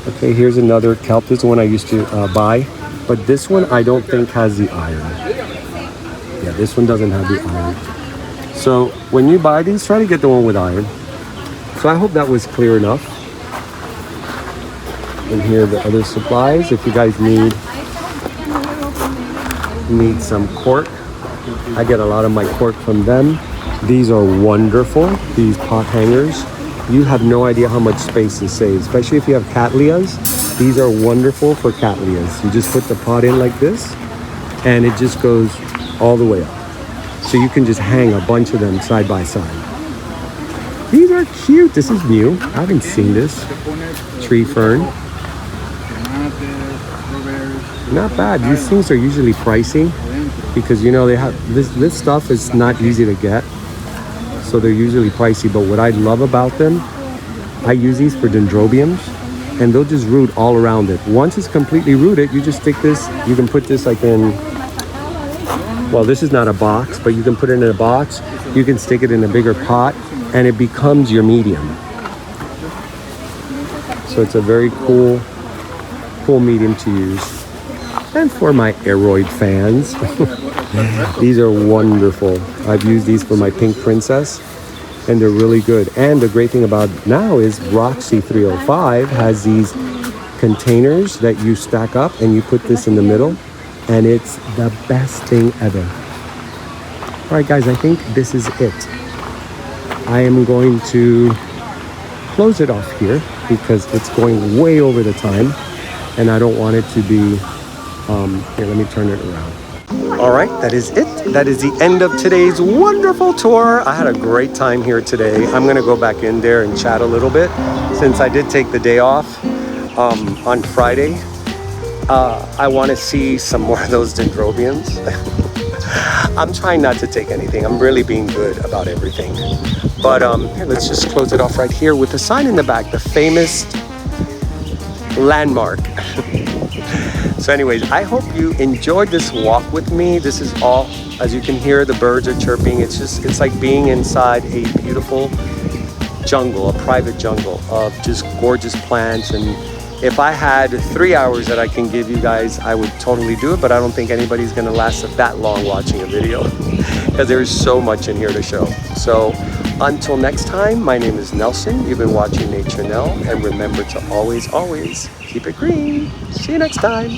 Okay, here's another kelp. This is one I used to buy, but this one I don't think has the iron. Yeah, this one doesn't have the iron. So when you buy these, try to get the one with iron. So I hope that was clear enough. And here are the other supplies. If you guys need some cork, I get a lot of my cork from them. These are wonderful, these pot hangers. You have no idea how much space this saves, especially if you have cattleyas. These are wonderful for cattleyas. You just put the pot in like this, and it just goes all the way up. So you can just hang a bunch of them side by side. These are cute. This is new. I haven't seen this. Tree fern. Not bad. These things are usually pricey because, you know, they have this stuff is not easy to get. So they're usually pricey. But what I love about them, I use these for dendrobiums, and they'll just root all around it. Once it's completely rooted, you just stick this. You can put this like in, well, this is not a box, but you can put it in a box. You can stick it in a bigger pot, and it becomes your medium. So it's a very cool medium to use. And for my aeroid fans, these are wonderful. I've used these for my pink princess, and they're really good. And the great thing about now is Roxy 305 has these containers that you stack up, and you put this in the middle, and it's the best thing ever. All right, guys, I think this is it. I am going to close it off here because it's going way over the time, and I don't want it to be, here, let me turn it around. All right, that is it. That is the end of today's wonderful tour. I had a great time here today. I'm gonna go back in there and chat a little bit since I did take the day off on Friday. I wanna see some more of those dendrobiums. I'm trying not to take anything. I'm really being good about everything. But here, let's just close it off right here with the sign in the back, the famous landmark. So anyways, I hope you enjoyed this walk with me. This is all, as you can hear, the birds are chirping. It's like being inside a beautiful jungle, a private jungle of just gorgeous plants. And if I had 3 hours that I can give you guys, I would totally do it, but I don't think anybody's gonna last that long watching a video because there's so much in here to show. So until next time, my name is Nelson. You've been watching Nature Nell, and remember to always, always keep it green. See you next time.